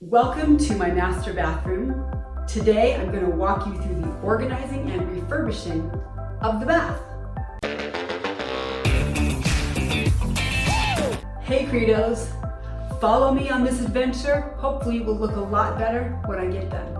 Welcome to my master bathroom. Today I'm going to walk you through the organizing and refurbishing of the bath. Hey Credos, follow me on this adventure. Hopefully it will look a lot better when I get done.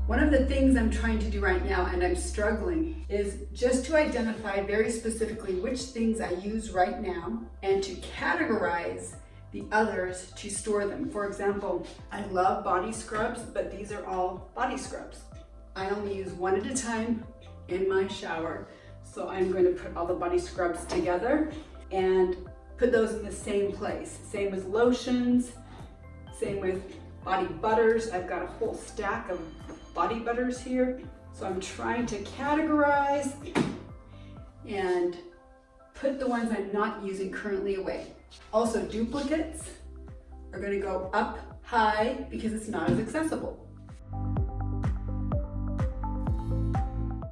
One of the things I'm trying to do right now, and I'm struggling, is just to identify very specifically which things I use right now and to categorize the others to store them. For example, I love body scrubs, but these are all body scrubs. I only use one at a time in my shower. So I'm going to put all the body scrubs together and put those in the same place. Same with lotions, same with body butters. I've got a whole stack of body butters here. So I'm trying to categorize and put the ones I'm not using currently away. Also, duplicates are going to go up high because it's not as accessible.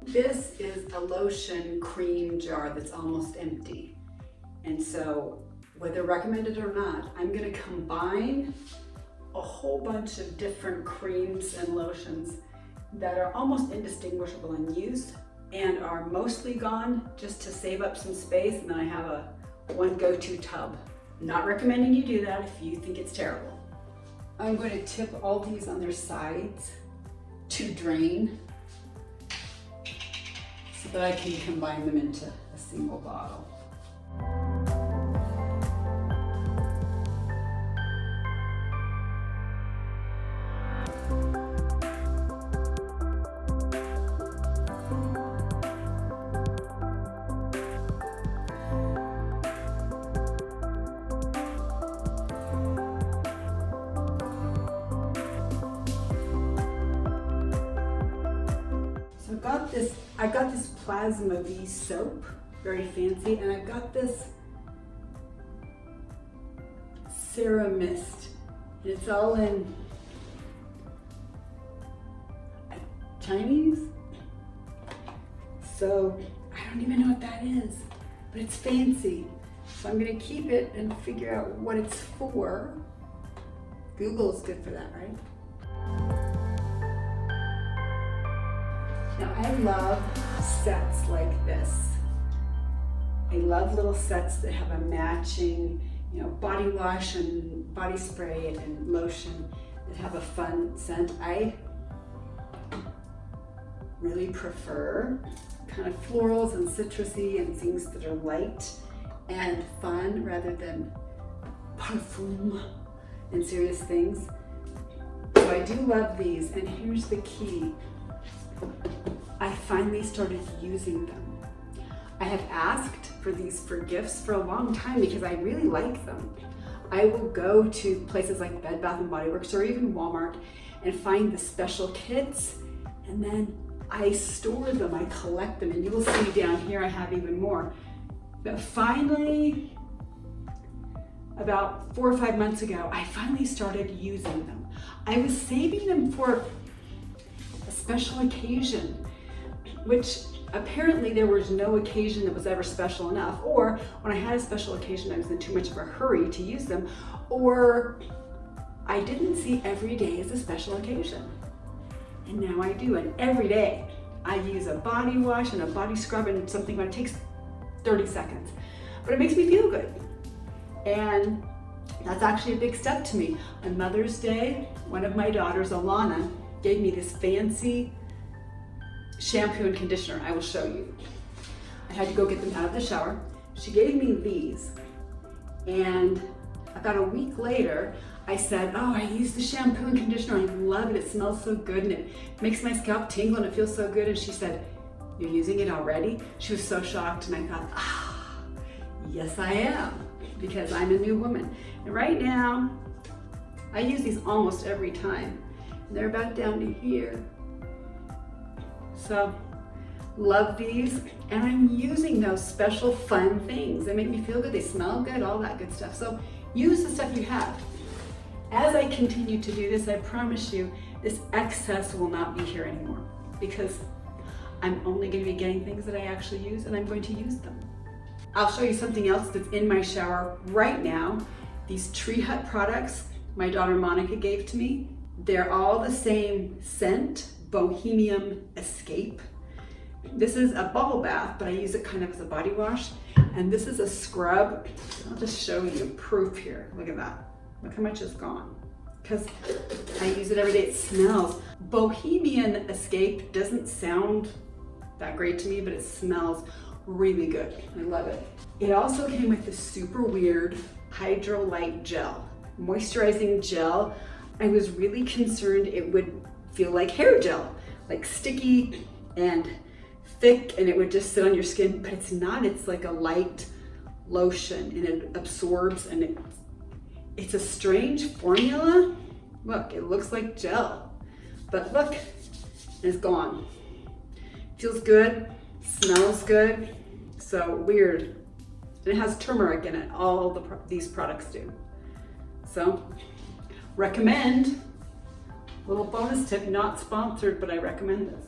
This is a lotion cream jar that's almost empty. And so, whether recommended or not, I'm going to combine a whole bunch of different creams and lotions that are almost indistinguishable in use and are mostly gone just to save up some space, and then I have one go-to tub. Not recommending you do that if you think it's terrible. I'm going to tip all these on their sides to drain so that I can combine them into a single bottle. I've got this Plasma V soap, very fancy, and I've got this Ceramist. It's all in Chinese, so I don't even know what that is, but it's fancy. So I'm gonna keep it and figure out what it's for. Google's good for that, right? Now I love sets like this. I love little sets that have a matching, body wash and body spray and lotion that have a fun scent. I really prefer kind of florals and citrusy and things that are light and fun rather than parfum and serious things. So I do love these, and here's the key. I finally started using them. I have asked for these for gifts for a long time because I really like them. I will go to places like Bed Bath & Body Works or even Walmart and find the special kits, and then I store them, I collect them, and you will see down here I have even more. But finally, about 4 or 5 months ago, I finally started using them. I was saving them for a special occasion, which apparently there was no occasion that was ever special enough, or when I had a special occasion, I was in too much of a hurry to use them, or I didn't see every day as a special occasion. And now I do, and every day I use a body wash and a body scrub and something that takes 30 seconds, but it makes me feel good. And that's actually a big step to me. On Mother's Day, one of my daughters, Alana, gave me this fancy shampoo and conditioner. I will show you. I had to go get them out of the shower. She gave me these, and about a week later, I said, oh, I use the shampoo and conditioner. I love it. It smells so good, and it makes my scalp tingle, and it feels so good. And she said, you're using it already? She was so shocked, and I thought, yes, I am, because I'm a new woman. And right now, I use these almost every time. And they're about down to here. So, love these, and I'm using those special fun things. They make me feel good, they smell good, all that good stuff. So, use the stuff you have. As I continue to do this, I promise you, this excess will not be here anymore, because I'm only going to be getting things that I actually use, and I'm going to use them. I'll show you something else that's in my shower right now. These Tree Hut products my daughter Monica gave to me. They're all the same scent, Bohemian Escape. This is a bubble bath, but I use it kind of as a body wash. And this is a scrub. I'll just show you proof here. Look at that. Look how much is gone. Because I use it every day. It smells. Bohemian Escape doesn't sound that great to me, but it smells really good. I love it. It also came with this super weird Hydrolyte gel, moisturizing gel. I was really concerned it would feel like hair gel, like sticky and thick, and it would just sit on your skin, but it's not. It's like a light lotion, and it absorbs, and it's a strange formula. Look, it looks like gel, but look, it's gone. Feels good, smells good, so weird. And it has turmeric in it, all these products do. So, recommend. Little bonus tip, not sponsored, but I recommend this.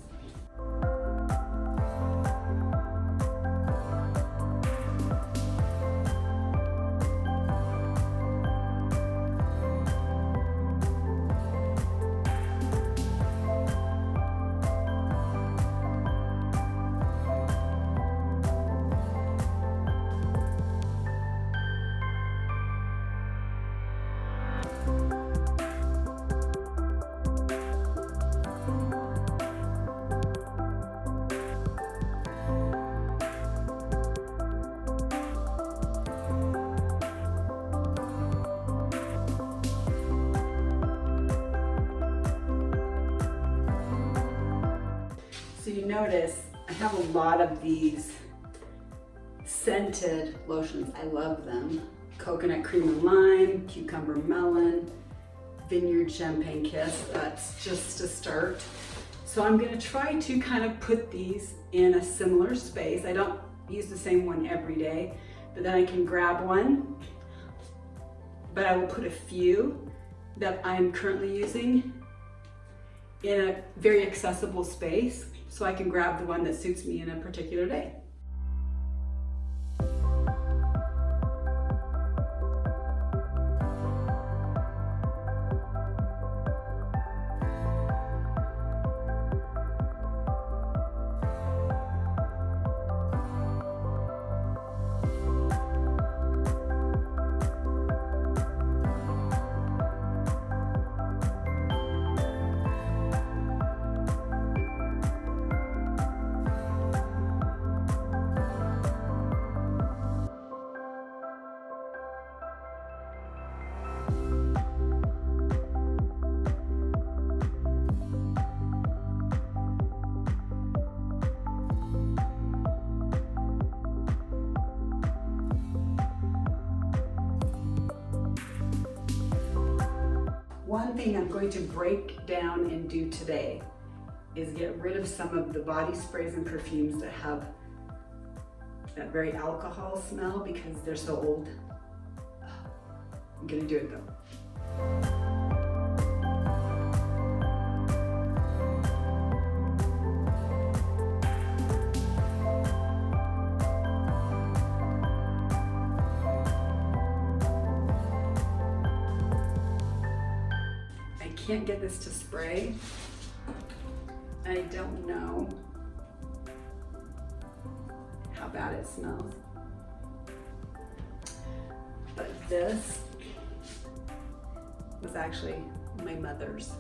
So you notice I have a lot of these scented lotions. I love them. Coconut cream and lime, cucumber melon, vineyard champagne kiss. That's just a start. So I'm going to try to kind of put these in a similar space. I don't use the same one every day, but then I can grab one. But I will put a few that I'm currently using in a very accessible space, so I can grab the one that suits me in a particular day. one thing I'm going to break down and do today is get rid of some of the body sprays and perfumes that have that very alcohol smell because they're so old. I'm gonna do it though. I can't get this to spray. I don't know how bad it smells. But this was actually my mother's.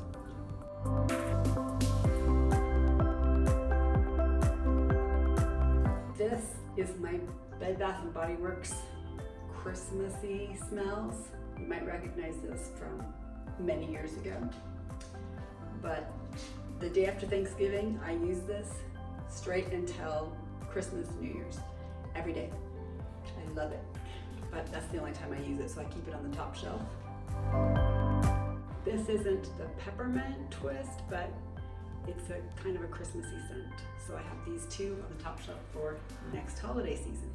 This is my Bed Bath & Body Works Christmassy smells. You might recognize this from many years ago. But the day after Thanksgiving, I use this straight until Christmas, New Year's, every day. I love it, but that's the only time I use it, so I keep it on the top shelf. This isn't the peppermint twist, but it's a kind of a Christmassy scent. So I have these two on the top shelf for next holiday season.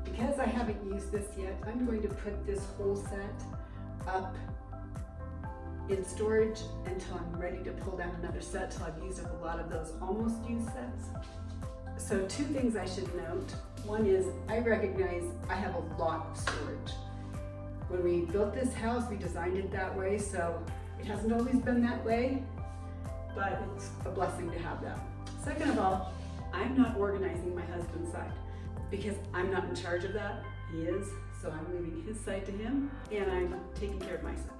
Because I haven't used this yet, I'm going to put this whole set up in storage until I'm ready to pull down another set till I've used up a lot of those almost used sets. So two things I should note. One is I recognize I have a lot of storage. When we built this house, we designed it that way, so it hasn't always been that way, but it's a blessing to have that. Second of all, I'm not organizing my husband's side because I'm not in charge of that. He is, so I'm leaving his side to him, and I'm taking care of my side.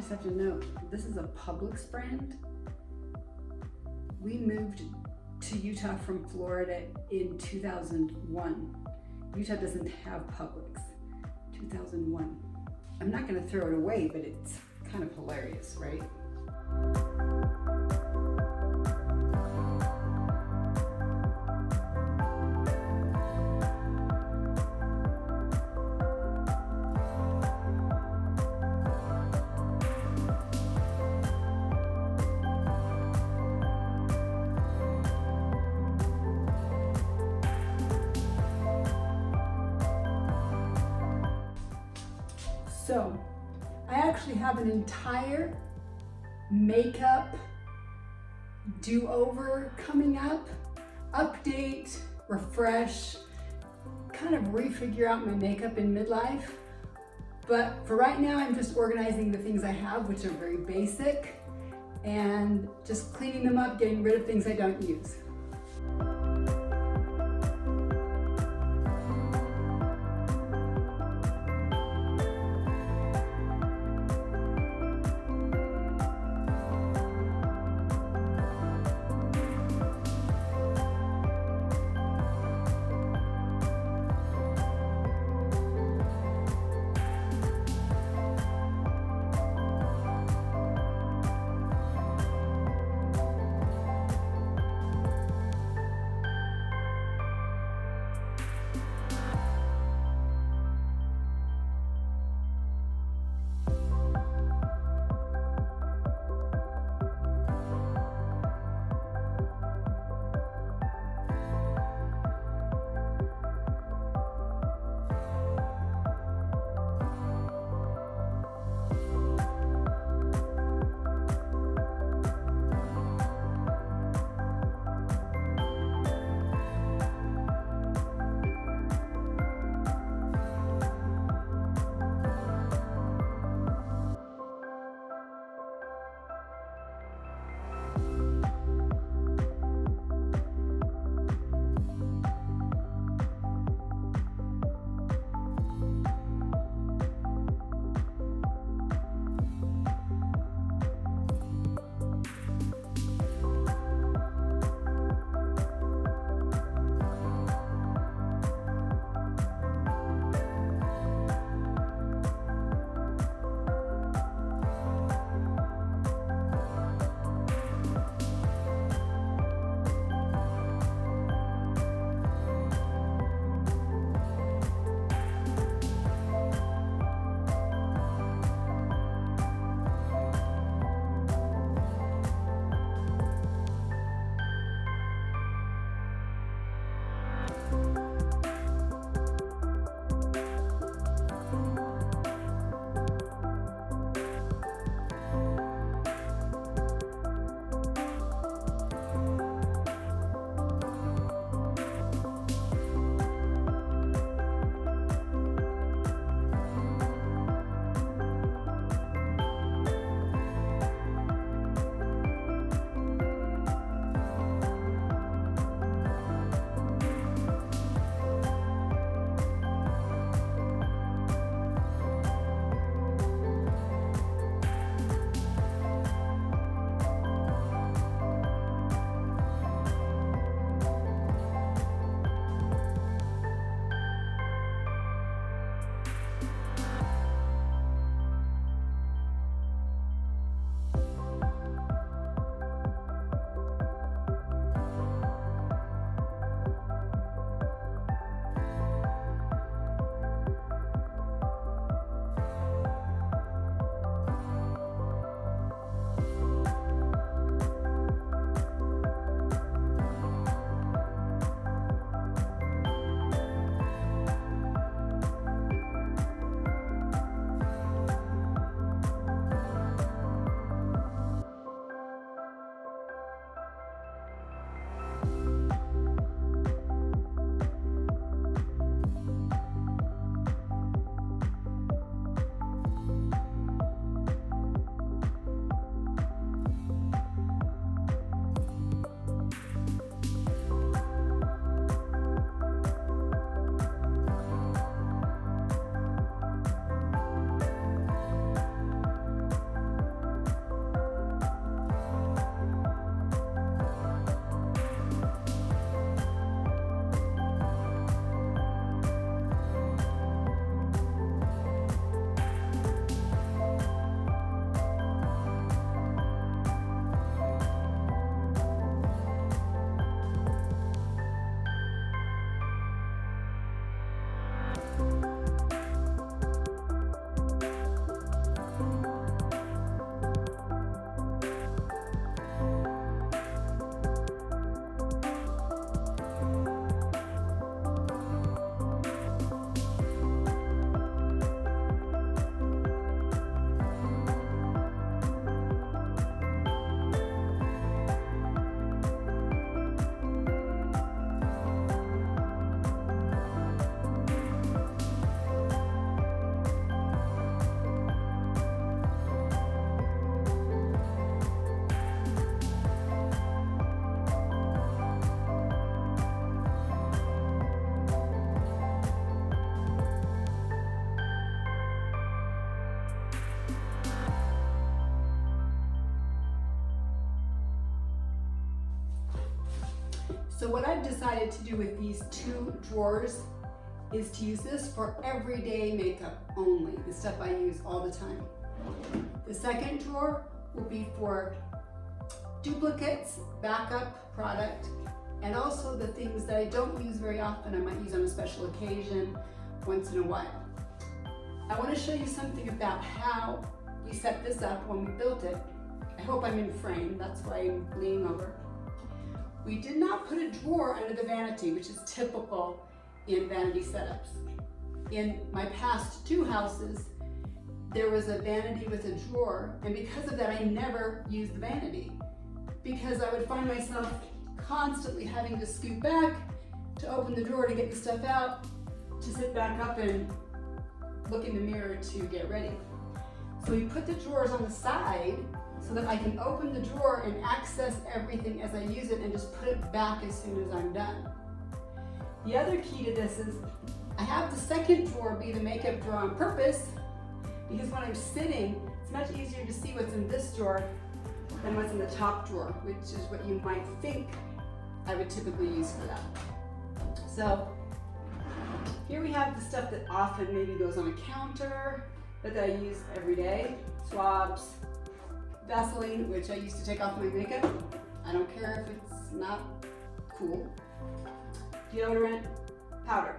just have to note, this is a Publix brand. We moved to Utah from Florida in 2001. Utah doesn't have Publix. 2001. I'm not going to throw it away, but it's kind of hilarious, right? So, I actually have an entire makeup do-over coming up, update, refresh, kind of refigure out my makeup in midlife. But for right now, I'm just organizing the things I have, which are very basic, and just cleaning them up, getting rid of things I don't use. So what I've decided to do with these 2 drawers is to use this for everyday makeup only, the stuff I use all the time. The second drawer will be for duplicates, backup product, and also the things that I don't use very often. I might use on a special occasion, once in a while. I want to show you something about how we set this up when we built it. I hope I'm in frame, that's why I'm leaning over. We did not put a drawer under the vanity, which is typical in vanity setups. In my past 2 houses, there was a vanity with a drawer, and because of that, I never used the vanity because I would find myself constantly having to scoot back to open the drawer to get the stuff out, to sit back up and look in the mirror to get ready. So we put the drawers on the side so that I can open the drawer and access everything as I use it and just put it back as soon as I'm done. The other key to this is I have the second drawer be the makeup drawer on purpose because when I'm sitting, it's much easier to see what's in this drawer than what's in the top drawer, which is what you might think I would typically use for that. So here we have the stuff that often maybe goes on a counter, but that I use every day. Swabs, Vaseline, which I used to take off my makeup. I don't care if it's not cool. Deodorant, powder,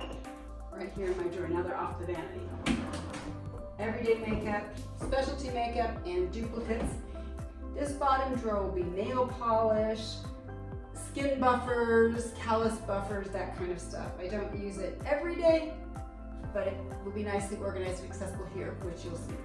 right here in my drawer. Now they're off the vanity. Everyday makeup, specialty makeup, and duplicates. This bottom drawer will be nail polish, skin buffers, callus buffers, that kind of stuff. I don't use it every day, but it will be nicely organized and accessible here, which you'll see.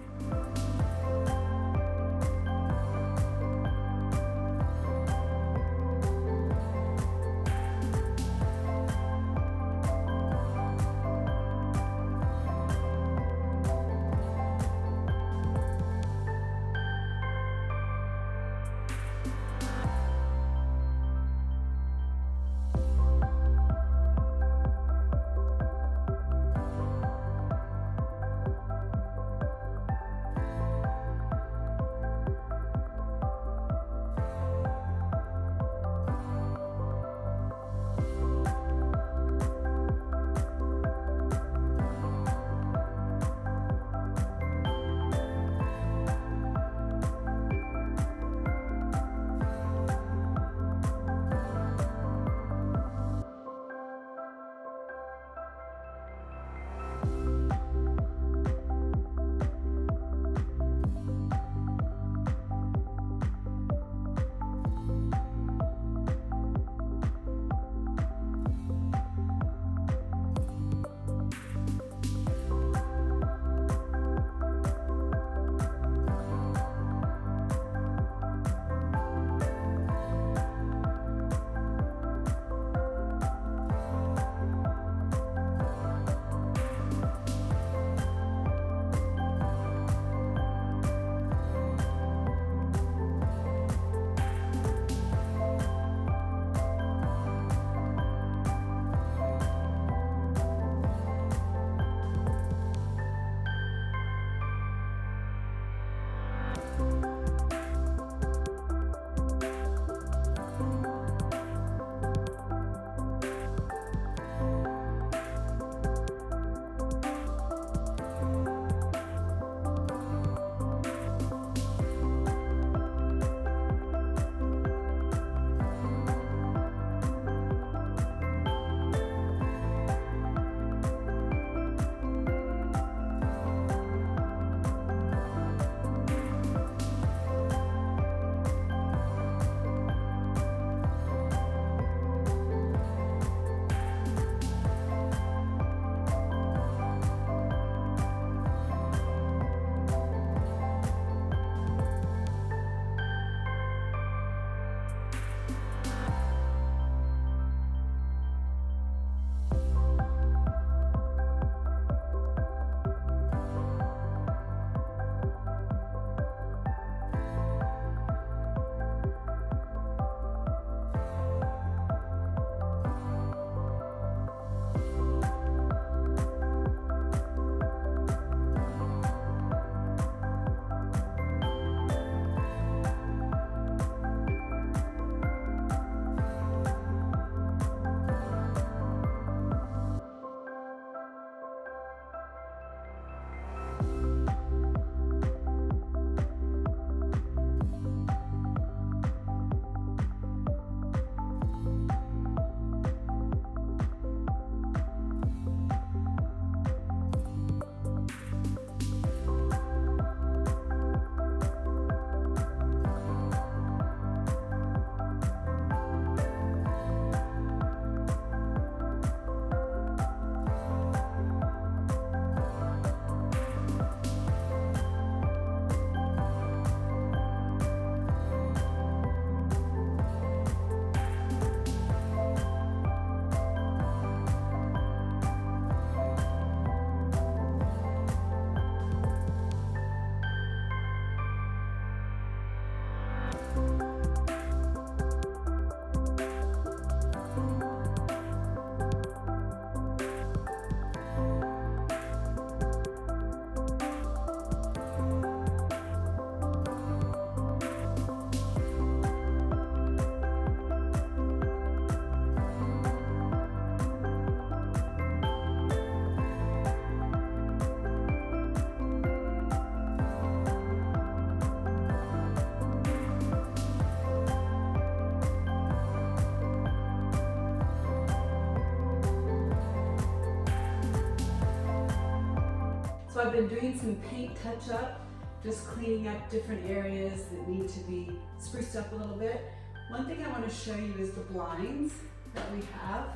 So I've been doing some paint touch-up, just cleaning up different areas that need to be spruced up a little bit. One thing I want to show you is the blinds that we have.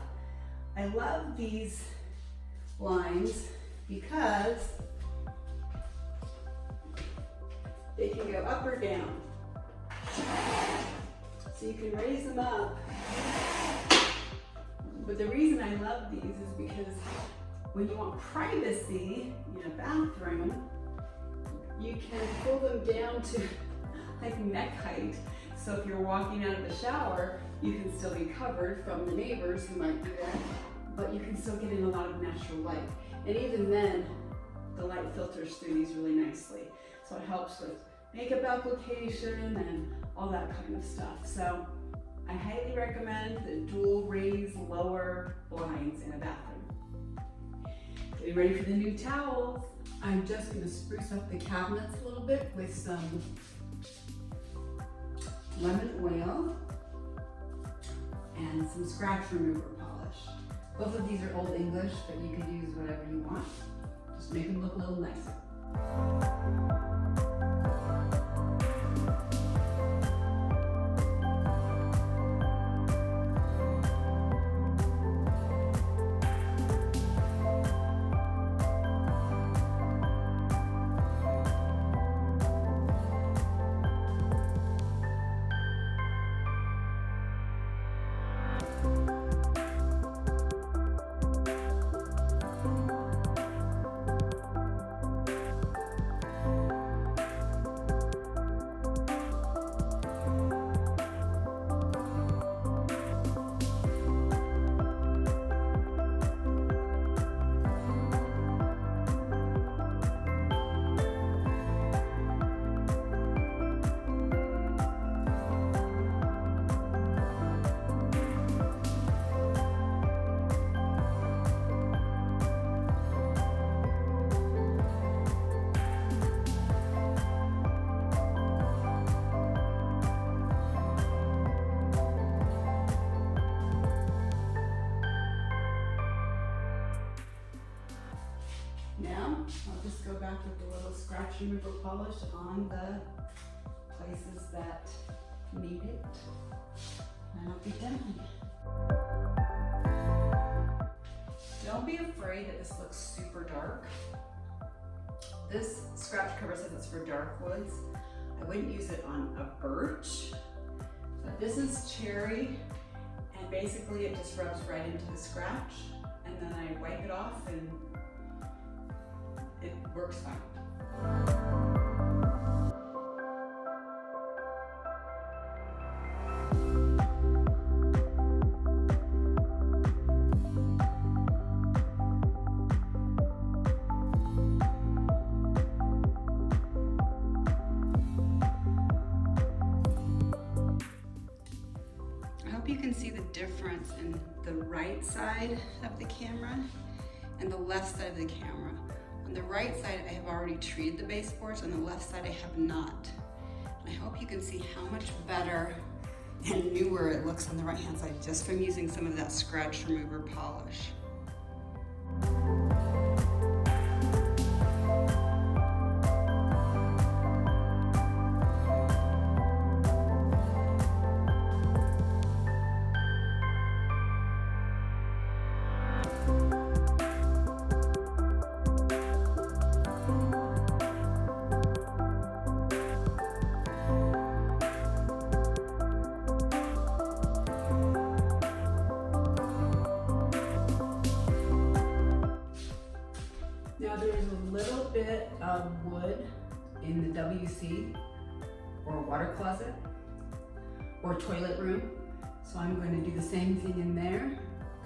I love these blinds because they can go up or down. So you can raise them up. But the reason I love these is because when you want privacy in a bathroom, you can pull them down to like neck height. So if you're walking out of the shower, you can still be covered from the neighbors who might be there, but you can still get in a lot of natural light. And even then, the light filters through these really nicely. So it helps with makeup application and all that kind of stuff. So I highly recommend the dual raise lower blinds in a bathroom. Getting ready for the new towels. I'm just gonna spruce up the cabinets a little bit with some lemon oil and some scratch remover polish. Both of these are Old English, but you can use whatever you want. Just make them look a little nicer. Now, I'll just go back with a little scratch remover polish on the places that need it, and I'll be done. Don't be afraid that this looks super dark. This scratch cover says it's for dark woods. I wouldn't use it on a birch, but this is cherry, and basically it just rubs right into the scratch, and then I wipe it off and it works fine. I hope you can see the difference in the right side of the camera and the left side of the camera. On the right side, I have already treated the baseboards. On the left side, I have not. And I hope you can see how much better and newer it looks on the right-hand side just from using some of that scratch remover polish. Now there's a little bit of wood in the WC or water closet or toilet room. So I'm going to do the same thing in there.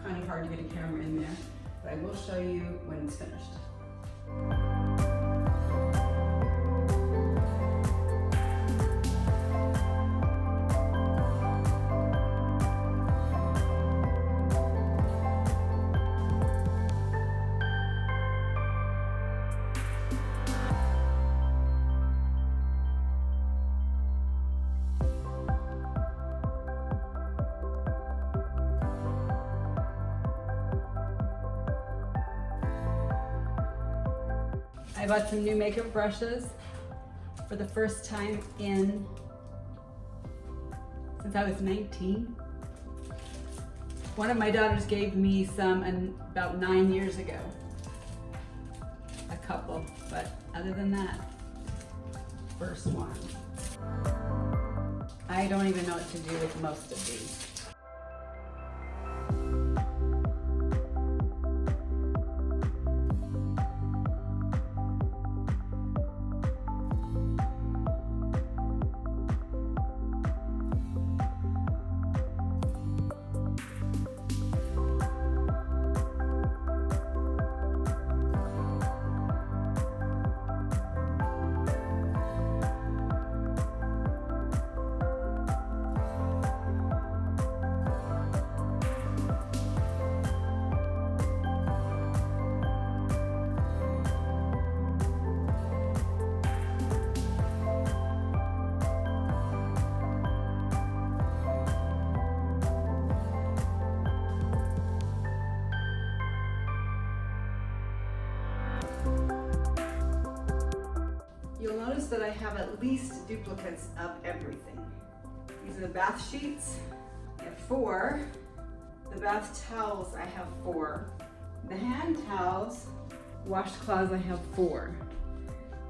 Kind of hard to get a camera in there, but I will show you when it's finished. I bought some new makeup brushes for the first time since I was 19. One of my daughters gave me some about 9 years ago. A couple, but other than that, first one. I don't even know what to do with most of these. You'll notice that I have at least duplicates of everything. These are the bath sheets. I have 4. The bath towels, I have 4. The hand towels, washcloths, I have 4.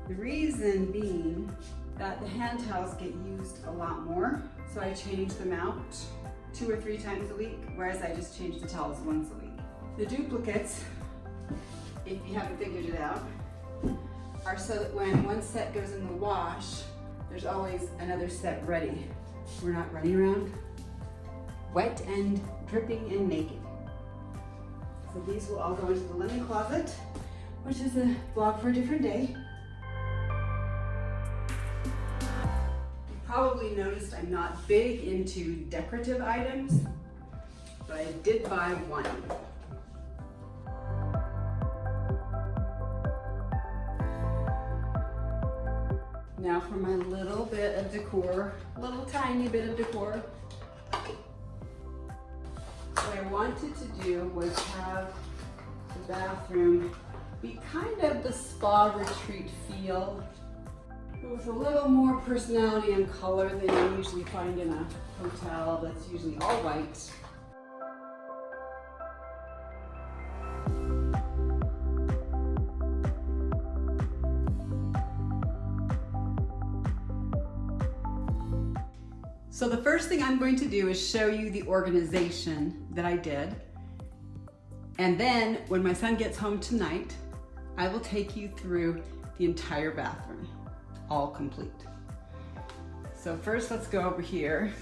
The reason being that the hand towels get used a lot more, so I change them out 2 or 3 times a week, whereas I just change the towels once a week. The duplicates, if you haven't figured it out, are so that when one set goes in the wash, there's always another set ready. We're not running around wet and dripping and naked. So these will all go into the linen closet, which is a vlog for a different day. You probably noticed I'm not big into decorative items, but I did buy one. Now for my little bit of decor, little tiny bit of decor. What I wanted to do was have the bathroom be kind of the spa retreat feel, with a little more personality and color than you usually find in a hotel that's usually all white. So the first thing I'm going to do is show you the organization that I did. And then when my son gets home tonight, I will take you through the entire bathroom, all complete. So first let's go over here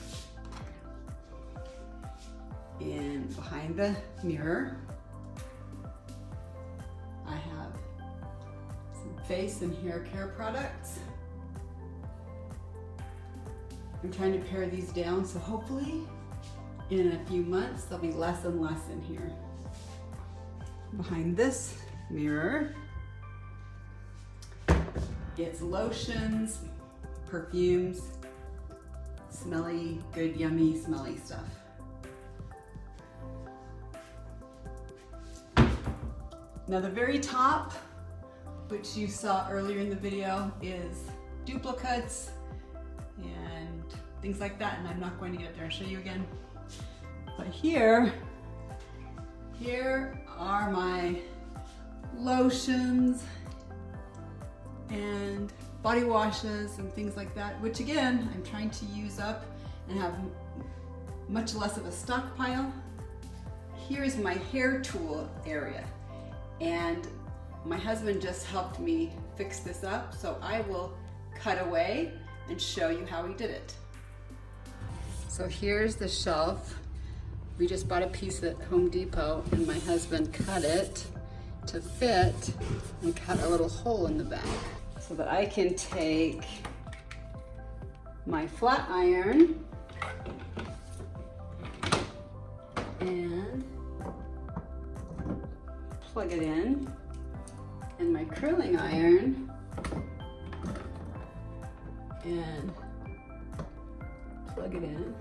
and behind the mirror, I have some face and hair care products. I'm trying to pare these down, so hopefully in a few months there'll be less and less in here. Behind this mirror, it's lotions, perfumes, smelly, good, yummy, smelly stuff. Now the very top, which you saw earlier in the video, is duplicates and things like that, and I'm not going to get up there and show you again. But here are my lotions and body washes and things like that, which again, I'm trying to use up and have much less of a stockpile. Here is my hair tool area, and my husband just helped me fix this up, so I will cut away and show you how he did it. So here's the shelf. We just bought a piece at Home Depot, and my husband cut it to fit and cut a little hole in the back so that I can take my flat iron and plug it in, and my curling iron and plug it in.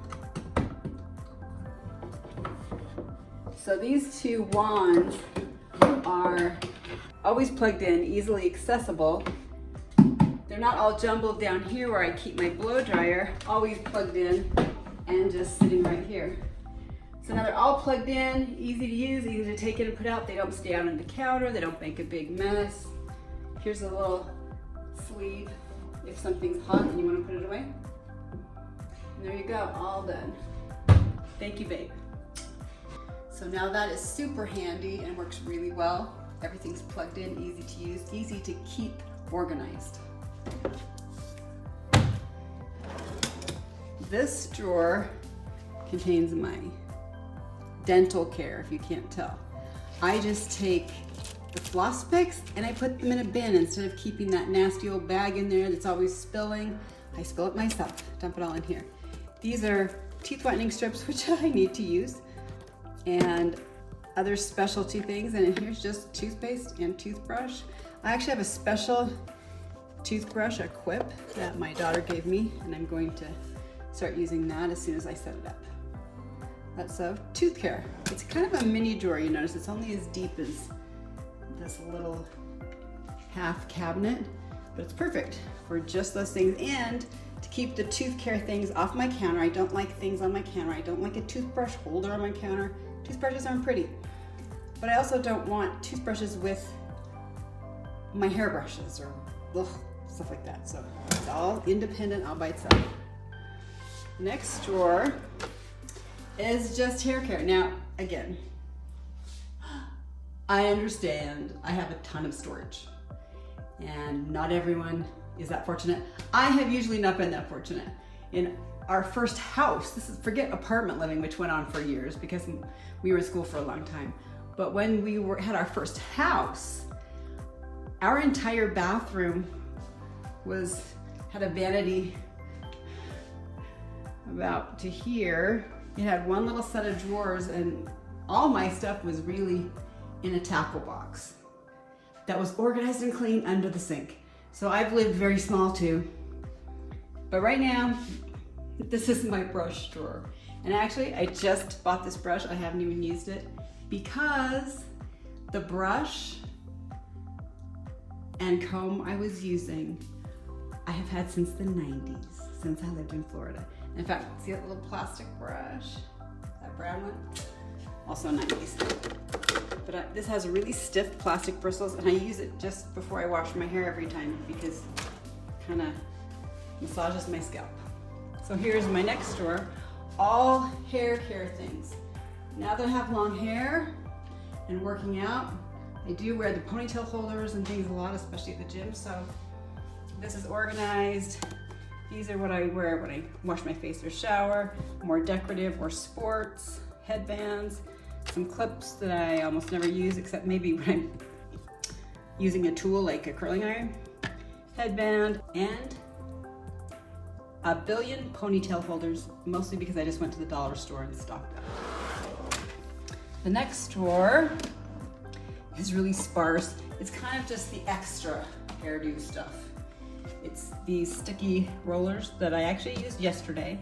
So these two wands are always plugged in, easily accessible. They're not all jumbled down here where I keep my blow dryer, always plugged in and just sitting right here. So now they're all plugged in, easy to use, easy to take in and put out. They don't stay out on the counter, they don't make a big mess. Here's a little sleeve if something's hot and you want to put it away. And there you go, all done. Thank you, babe. So now that is super handy and works really well. Everything's plugged in, easy to use, easy to keep organized. This drawer contains my dental care, if you can't tell. I just take the floss picks and I put them in a bin instead of keeping that nasty old bag in there that's always spilling. I spill it myself, dump it all in here. These are teeth whitening strips, which I need to use, and other specialty things. And here's just toothpaste and toothbrush. I actually have a special toothbrush, a Quip, that my daughter gave me, and I'm going to start using that as soon as I set it up. That's a tooth care. It's kind of a mini drawer, you notice. It's only as deep as this little half cabinet, but it's perfect for just those things. And to keep the tooth care things off my counter. I don't like things on my counter. I don't like a toothbrush holder on my counter. Toothbrushes aren't pretty. But I also don't want toothbrushes with my hairbrushes or stuff like that. So it's all independent, all by itself. Next drawer is just hair care. Now, again, I understand I have a ton of storage and not everyone is that fortunate. I have usually not been that fortunate. In our first house, forget apartment living, which went on for years because we were in school for a long time. But when we had our first house, our entire bathroom had a vanity about to here. It had one little set of drawers and all my stuff was really in a tackle box that was organized and clean under the sink. So I've lived very small too. But right now, this is my brush drawer. And actually, I just bought this brush. I haven't even used it because the brush and comb I was using, I have had since the 90s, since I lived in Florida. In fact, see that little plastic brush? That brown one? Also 90s. But this has really stiff plastic bristles and I use it just before I wash my hair every time because it kind of massages my scalp. So here's my next drawer, all hair care things. Now that I have long hair and working out, I do wear the ponytail holders and things a lot, especially at the gym. So this is organized. These are what I wear when I wash my face or shower, more decorative or sports, headbands, some clips that I almost never use except maybe when I'm using a tool like a curling iron, headband, and a billion ponytail holders, mostly because I just went to the dollar store and stocked up. The next drawer is really sparse. It's kind of just the extra hairdo stuff. It's these sticky rollers that I actually used yesterday.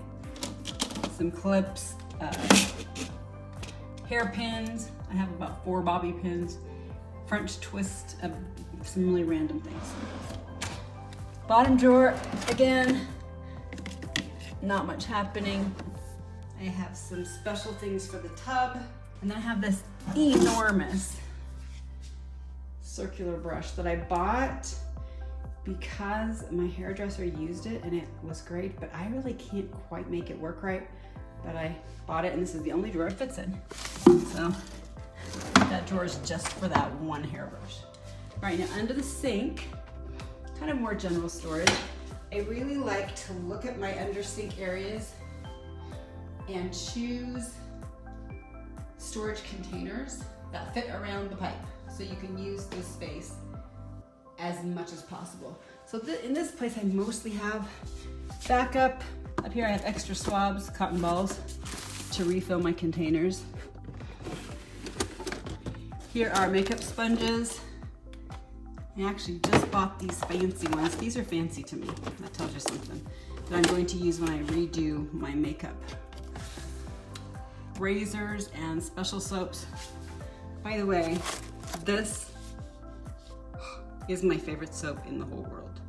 Some clips, hairpins. I have about 4 bobby pins, French twist, some really random things. Bottom drawer, again, not much happening. I have some special things for the tub. And then I have this enormous circular brush that I bought because my hairdresser used it and it was great, but I really can't quite make it work right. But I bought it and this is the only drawer it fits in. So that drawer is just for that one hairbrush. All right, now under the sink, kind of more general storage, I really like to look at my under sink areas and choose storage containers that fit around the pipe so you can use this space as much as possible. So in this place I mostly have backup. Up here I have extra swabs, cotton balls to refill my containers. Here are makeup sponges. I actually just bought these fancy ones. These are fancy to me. That tells you something. That I'm going to use when I redo my makeup. Razors and special soaps. By the way, This is my favorite soap in the whole world.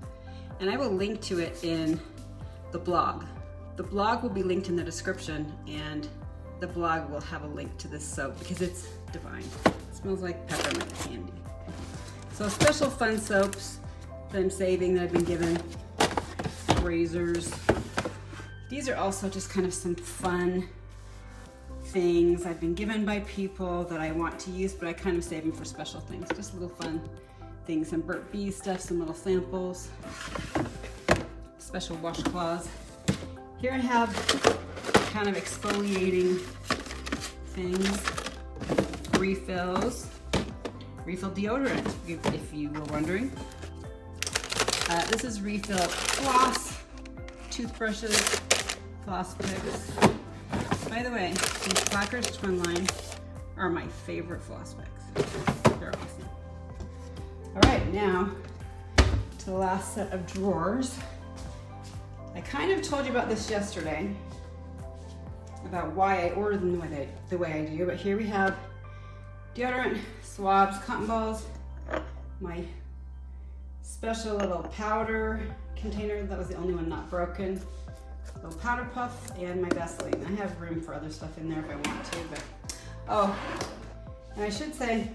And I will link to it in the blog. The blog will be linked in the description, and the blog will have a link to this soap because it's divine. It smells like peppermint candy. So special fun soaps that I'm saving that I've been given. Razors. These are also just kind of some fun things I've been given by people that I want to use, but I kind of save them for special things. Just little fun things. Some Burt's Bees stuff, some little samples, special washcloths. Here I have kind of exfoliating things, refills, refill deodorant, if you were wondering. This is refill floss, toothbrushes, floss picks. By the way, these Plackers Twin Line are my favorite floss picks. They're awesome. All right, now to the last set of drawers. I kind of told you about this yesterday, about why I ordered them the way I do, but here we have deodorant, swabs, cotton balls, my special little powder container, that was the only one not broken, little powder puff, and my Vaseline. I have room for other stuff in there if I want to, but, oh, and I should say,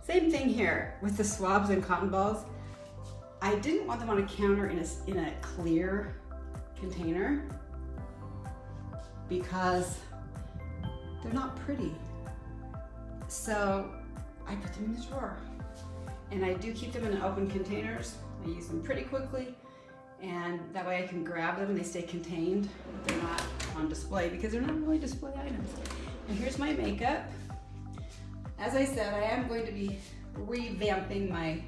same thing here with the swabs and cotton balls. I didn't want them on a counter in a clear container because they're not pretty. So I put them in the drawer, and I do keep them in open containers. I use them pretty quickly, and that way I can grab them and they stay contained. They're not on display because they're not really display items. And here's my makeup. As I said, I am going to be revamping my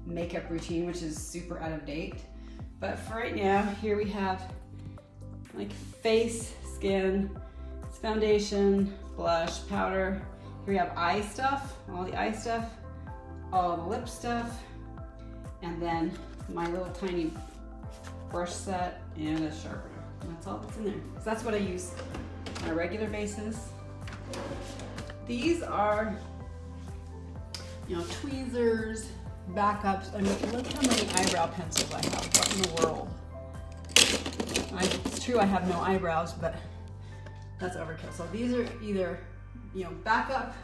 makeup routine, which is super out of date. But for right now, here we have like face, skin, foundation, blush, powder. Here we have eye stuff, all the eye stuff, all the lip stuff, and then my little tiny brush set and a sharpener. That's all that's in there. So that's what I use on a regular basis. These are, tweezers, backups. I mean, look how many eyebrow pencils I have. What in the world? It's true I have no eyebrows, but that's overkill. So these are either, backup,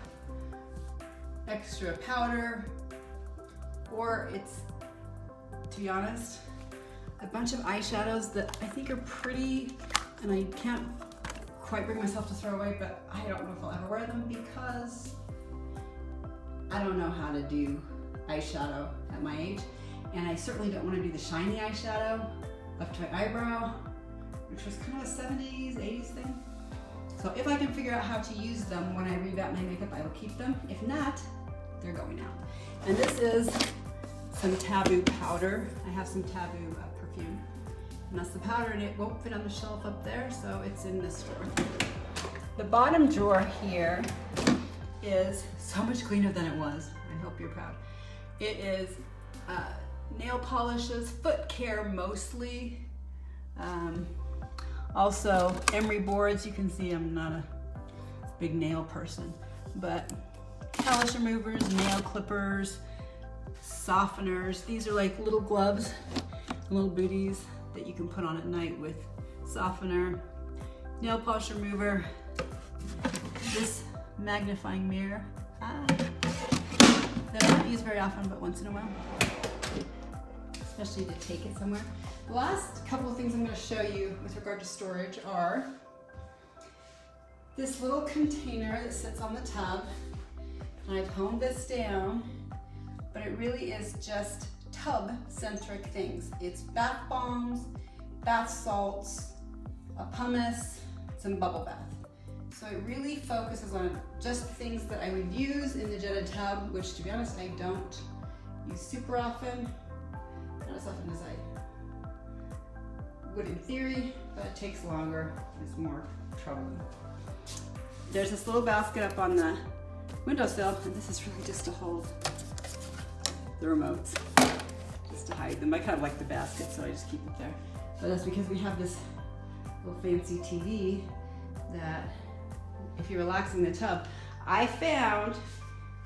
extra powder, or it's, to be honest, a bunch of eyeshadows that I think are pretty, and I can't quite bring myself to throw away, but I don't know if I'll ever wear them because I don't know how to do eyeshadow at my age, and I certainly don't want to do the shiny eyeshadow up to my eyebrow, which was kind of a 70s, 80s thing. So if I can figure out how to use them when I revamp my makeup, I will keep them. If not, they're going out. And this is some Taboo powder. I have some Taboo perfume, and that's the powder, and it won't fit on the shelf up there, so it's in this drawer. The bottom drawer here is so much cleaner than it was. I hope you're proud. It is nail polishes, foot care mostly. Also emery boards. You can see I'm not a big nail person, but polish removers, nail clippers, softeners. These are like little gloves, little booties that you can put on at night with softener, nail polish remover, this magnifying mirror that I don't use very often, but once in a while, especially to take it somewhere. The last couple of things I'm going to show you with regard to storage are this little container that sits on the tub, and I've honed this down, but it really is just tub-centric things. It's bath bombs, bath salts, a pumice, some bubble bath. So it really focuses on just things that I would use in the jetted tub, which to be honest, I don't use super often, not as often as I would in theory, but it takes longer, it's more troubling. There's this little basket up on the windowsill, and this is really just to hold the remotes, just to hide them. I kind of like the basket, so I just keep it there. But that's because we have this little fancy TV that if you relax in the tub, I found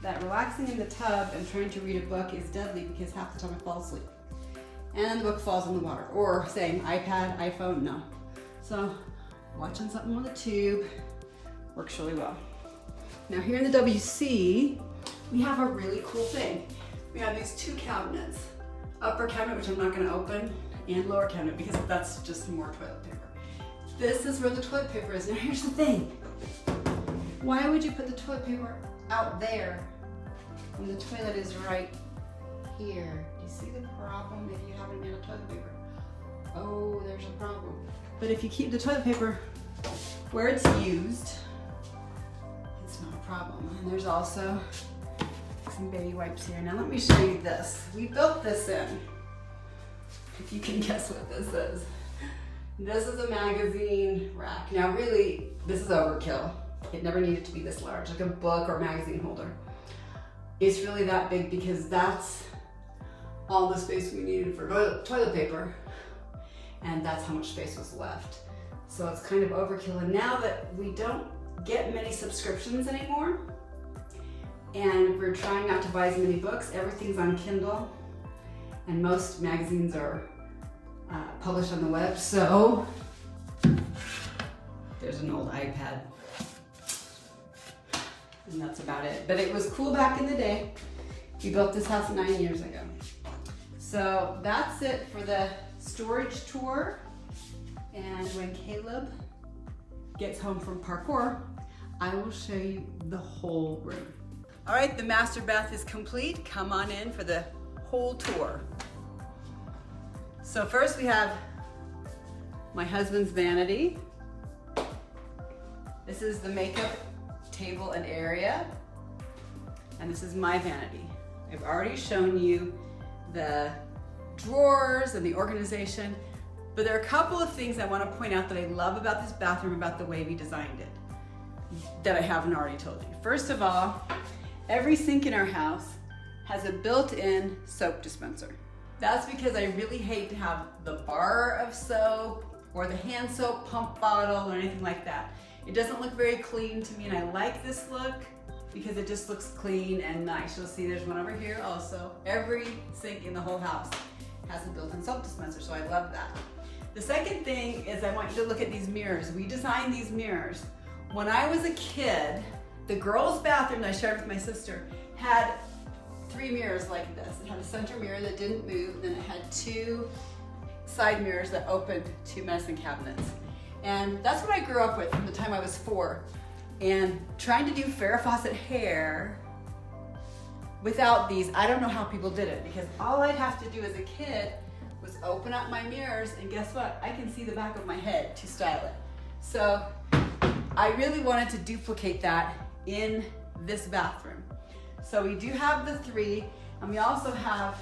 that relaxing in the tub and trying to read a book is deadly because half the time I fall asleep. And the book falls in the water. Or same, iPad, iPhone, no. So watching something on the tube works really well. Now here in the WC, we have a really cool thing. We have these two cabinets. Upper cabinet, which I'm not gonna open, and lower cabinet because that's just more toilet paper. This is where the toilet paper is. Now here's the thing. Why would you put the toilet paper out there when the toilet is right here? Do you see the problem if you haven't got a toilet paper? Oh, there's a problem. But if you keep the toilet paper where it's used, it's not a problem. And there's also some baby wipes here. Now let me show you this. We built this in, if you can guess what this is. This is a magazine rack. Now really, this is overkill. It never needed to be this large, like a book or magazine holder. It's really that big because that's all the space we needed for toilet paper. And that's how much space was left. So it's kind of overkill. And now that we don't get many subscriptions anymore, and we're trying not to buy as many books, everything's on Kindle, and most magazines are published on the web, so there's an old iPad. And that's about it. But it was cool back in the day. We built this house 9 years ago. So that's it for the storage tour. And when Caleb gets home from parkour, I will show you the whole room. All right, the master bath is complete. Come on in for the whole tour. So first we have my husband's vanity. This is the makeup table and area. And this is my vanity. I've already shown you the drawers and the organization, but there are a couple of things I want to point out that I love about this bathroom, about the way we designed it, that I haven't already told you. First of all, every sink in our house has a built-in soap dispenser. That's because I really hate to have the bar of soap or the hand soap pump bottle or anything like that. It doesn't look very clean to me, and I like this look because it just looks clean and nice. You'll see there's one over here also. Every sink in the whole house has a built-in soap dispenser, so I love that. The second thing is I want you to look at these mirrors. We designed these mirrors. When I was a kid, the girls' bathroom that I shared with my sister had 3 mirrors like this. It had a center mirror that didn't move, and then it had 2 side mirrors that opened to medicine cabinets. And that's what I grew up with from the time I was 4. And trying to do Farrah Fawcett hair without these, I don't know how people did it, because all I'd have to do as a kid was open up my mirrors, and guess what? I can see the back of my head to style it. So I really wanted to duplicate that in this bathroom. So we do have the 3, and we also have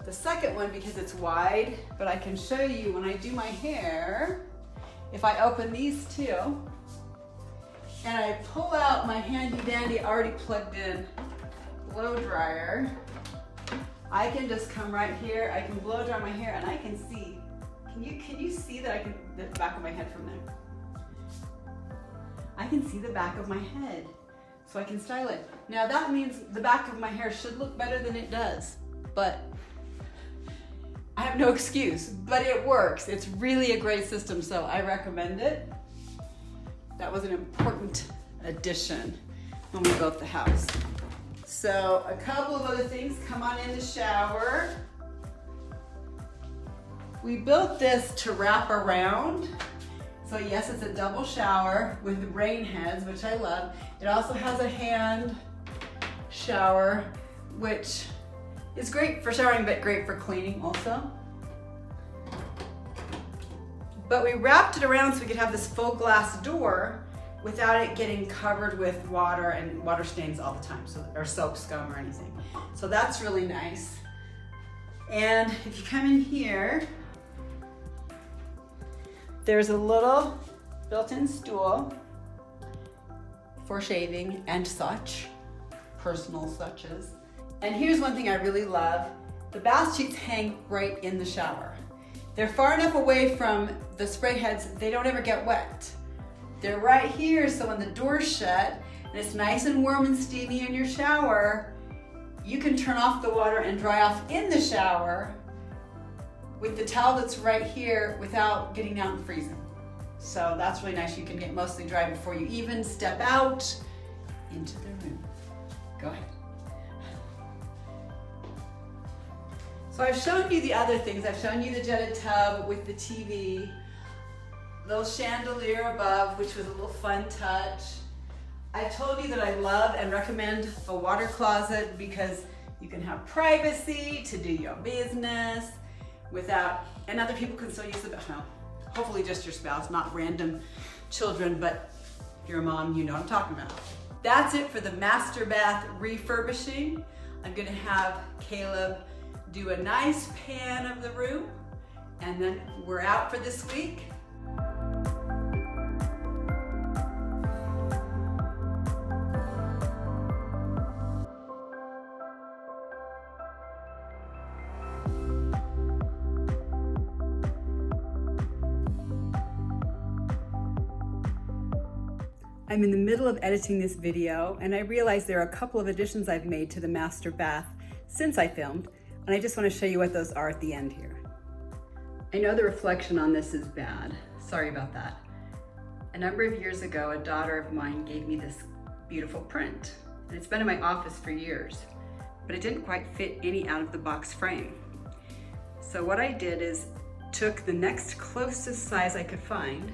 the second one because it's wide, but I can show you when I do my hair, if I open these 2, and I pull out my handy dandy already plugged in blow dryer, I can just come right here, I can blow dry my hair, and I can see, can you see that the back of my head from there? I can see the back of my head, so I can style it. Now that means the back of my hair should look better than it does, but I have no excuse, but it works. It's really a great system, so I recommend it. That was an important addition when we built the house. So a couple of other things, come on in the shower. We built this to wrap around. So yes, it's a double shower with rain heads, which I love. It also has a hand shower, which is great for showering, but great for cleaning also. But we wrapped it around so we could have this full glass door without it getting covered with water and water stains all the time, or soap scum or anything. So that's really nice. And if you come in here, there's a little built-in stool for shaving and such, personal suches. And here's one thing I really love. The bath sheets hang right in the shower. They're far enough away from the spray heads, they don't ever get wet. They're right here, so when the door's shut, and it's nice and warm and steamy in your shower, you can turn off the water and dry off in the shower with the towel that's right here without getting out and freezing. So that's really nice. You can get mostly dry before you even step out into the room. Go ahead. So I've shown you the other things. I've shown you the jetted tub with the TV, little chandelier above, which was a little fun touch. I told you that I love and recommend a water closet because you can have privacy to do your business without, and other people can still use the bathroom. Hopefully just your spouse, not random children, but if you're a mom, you know what I'm talking about. That's it for the master bath refurbishing. I'm gonna have Caleb do a nice pan of the room, and then we're out for this week. I'm in the middle of editing this video, and I realize there are a couple of additions I've made to the master bath since I filmed, and I just want to show you what those are at the end here. I know the reflection on this is bad. Sorry about that. A number of years ago, a daughter of mine gave me this beautiful print, and it's been in my office for years, but it didn't quite fit any out of the box frame. So what I did is took the next closest size I could find.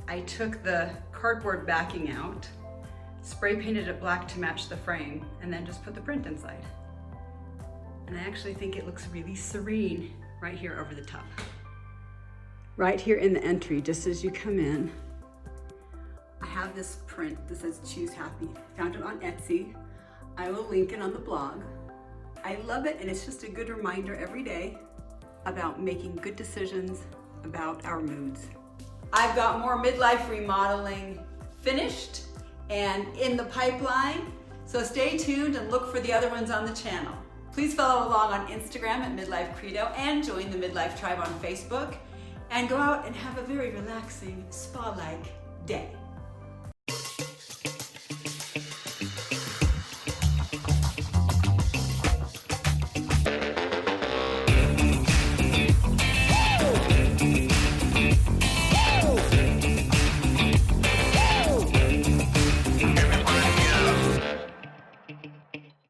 I took the cardboard backing out, spray painted it black to match the frame, and then just put the print inside. And I actually think it looks really serene right here over the top. Right here in the entry, just as you come in, I have this print that says Choose Happy. Found it on Etsy. I will link it on the blog. I love it, and it's just a good reminder every day about making good decisions about our moods. I've got more midlife remodeling finished and in the pipeline, so stay tuned and look for the other ones on the channel. Please follow along on Instagram at Midlife Credo and join the Midlife Tribe on Facebook, and go out and have a very relaxing spa-like day.